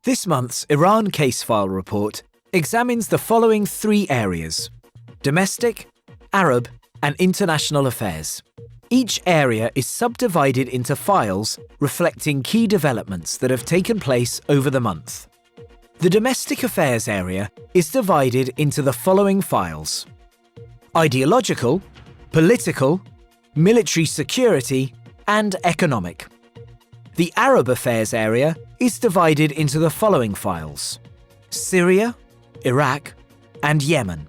This month's Iran Case File Report examines the following three areas: domestic, Arab, and international affairs. Each area is subdivided into files reflecting key developments that have taken place over the month. The domestic affairs area is divided into the following files: ideological, political, military security, and economic. The Arab affairs area is divided into the following files: Syria, Iraq, and Yemen.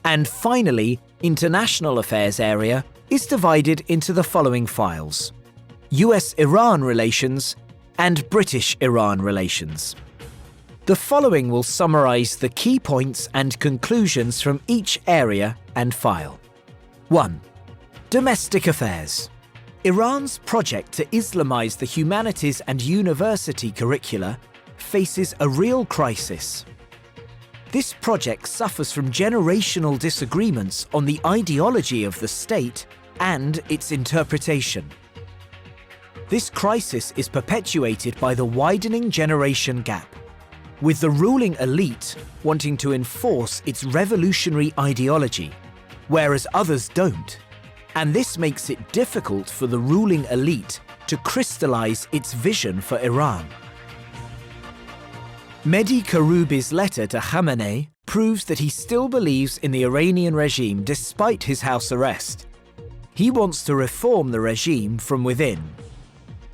And finally, international affairs area is divided into the following files: US-Iran relations and British-Iran relations. The following will summarize the key points and conclusions from each area and file. 1. Domestic affairs. Iran's project to Islamize the humanities and university curricula faces a real crisis. This project suffers from generational disagreements on the ideology of the state and its interpretation. This crisis is perpetuated by the widening generation gap, with the ruling elite wanting to enforce its revolutionary ideology, whereas others don't, and this makes it difficult for the ruling elite to crystallize its vision for Iran. Mehdi Karoubi's letter to Khamenei proves that he still believes in the Iranian regime despite his house arrest. He wants to reform the regime from within.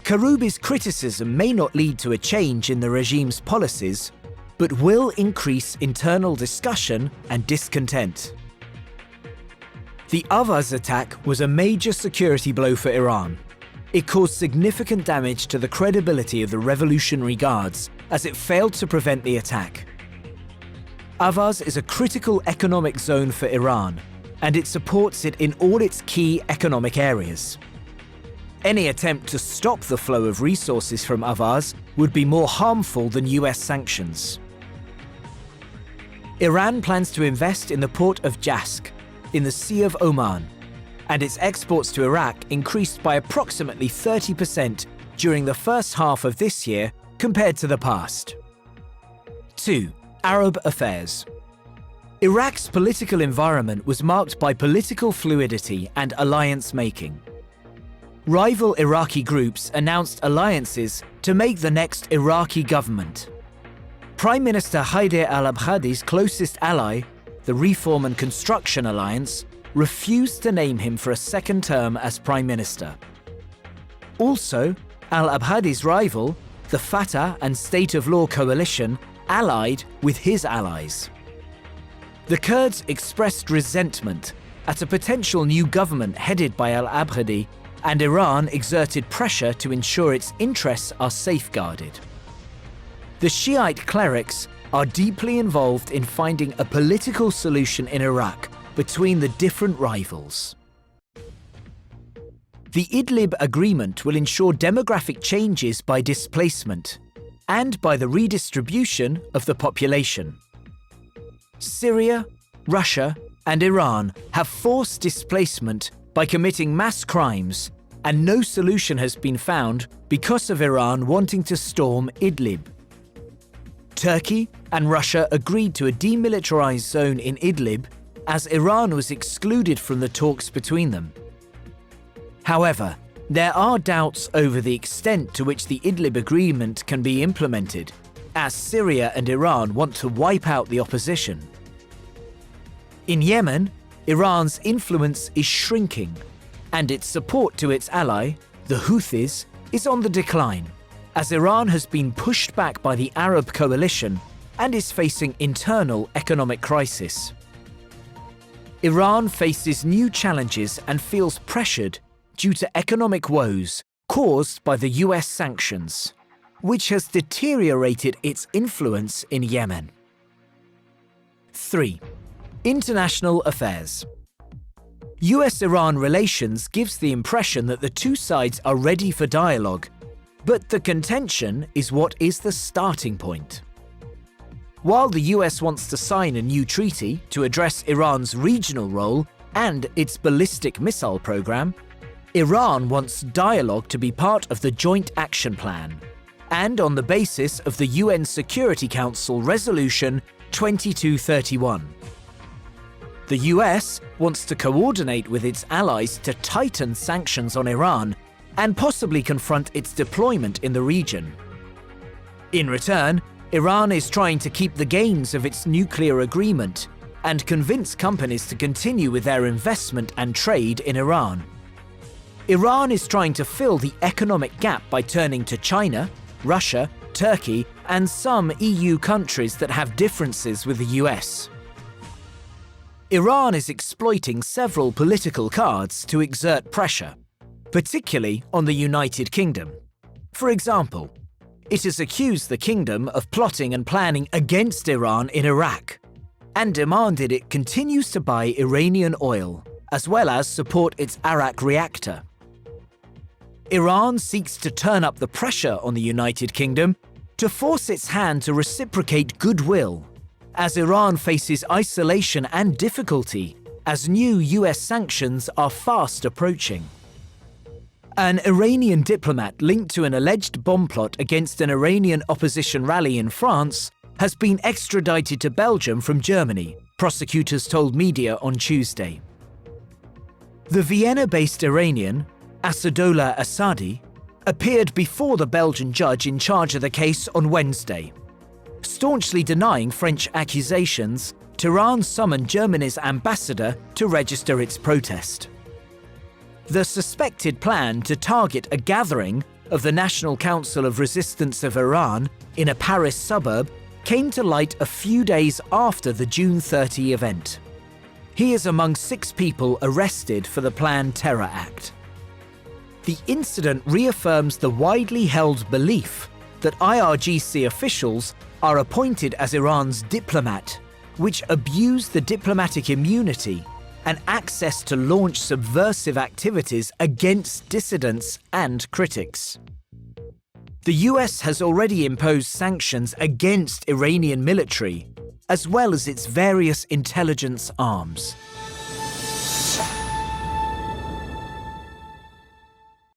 Karoubi's criticism may not lead to a change in the regime's policies, but will increase internal discussion and discontent. The Avaz attack was a major security blow for Iran. It caused significant damage to the credibility of the Revolutionary Guards as it failed to prevent the attack. Avaz is a critical economic zone for Iran, and it supports it in all its key economic areas. Any attempt to stop the flow of resources from Avaz would be more harmful than US sanctions. Iran plans to invest in the port of Jask, in the Sea of Oman, and its exports to Iraq increased by approximately 30% during the first half of this year compared to the past. 2. Arab affairs. Iraq's political environment was marked by political fluidity and alliance-making. Rival Iraqi groups announced alliances to make the next Iraqi government. Prime Minister Haider al-Abadi's closest ally, the Reform and Construction Alliance, refused to name him for a second term as Prime Minister. Also, al-Abadi's rival, the Fatah and State of Law coalition, allied with his allies. The Kurds expressed resentment at a potential new government headed by al-Abadi, and Iran exerted pressure to ensure its interests are safeguarded. The Shiite clerics are deeply involved in finding a political solution in Iraq between the different rivals. The Idlib agreement will ensure demographic changes by displacement and by the redistribution of the population. Syria, Russia, and Iran have forced displacement by committing mass crimes, and no solution has been found because of Iran wanting to storm Idlib. Turkey and Russia agreed to a demilitarized zone in Idlib as Iran was excluded from the talks between them. However, there are doubts over the extent to which the Idlib agreement can be implemented, as Syria and Iran want to wipe out the opposition. In Yemen, Iran's influence is shrinking, and its support to its ally, the Houthis, is on the decline, as Iran has been pushed back by the Arab coalition and is facing internal economic crisis. Iran faces new challenges and feels pressured due to economic woes caused by the US sanctions, which has deteriorated its influence in Yemen. 3. International affairs. US-Iran relations gives the impression that the two sides are ready for dialogue, but the contention is what is the starting point. While the US wants to sign a new treaty to address Iran's regional role and its ballistic missile program, Iran wants dialogue to be part of the Joint Action Plan, and on the basis of the UN Security Council Resolution 2231. The US wants to coordinate with its allies to tighten sanctions on Iran and possibly confront its deployment in the region. In return, Iran is trying to keep the gains of its nuclear agreement and convince companies to continue with their investment and trade in Iran. Iran is trying to fill the economic gap by turning to China, Russia, Turkey, and some EU countries that have differences with the US. Iran is exploiting several political cards to exert pressure, particularly on the United Kingdom. For example, it has accused the kingdom of plotting and planning against Iran in Iraq, and demanded it continues to buy Iranian oil, as well as support its Arak reactor. Iran seeks to turn up the pressure on the United Kingdom to force its hand to reciprocate goodwill, as Iran faces isolation and difficulty as new US sanctions are fast approaching. An Iranian diplomat linked to an alleged bomb plot against an Iranian opposition rally in France has been extradited to Belgium from Germany, prosecutors told media on Tuesday. The Vienna-based Iranian, Asadollah Assadi, appeared before the Belgian judge in charge of the case on Wednesday. Staunchly denying French accusations, Tehran summoned Germany's ambassador to register its protest. The suspected plan to target a gathering of the National Council of Resistance of Iran in a Paris suburb came to light a few days after the June 30 event. He is among 6 people arrested for the planned terror act. The incident reaffirms the widely held belief that IRGC officials are appointed as Iran's diplomat, which abuse the diplomatic immunity and access to launch subversive activities against dissidents and critics. The US has already imposed sanctions against Iranian military, as well as its various intelligence arms.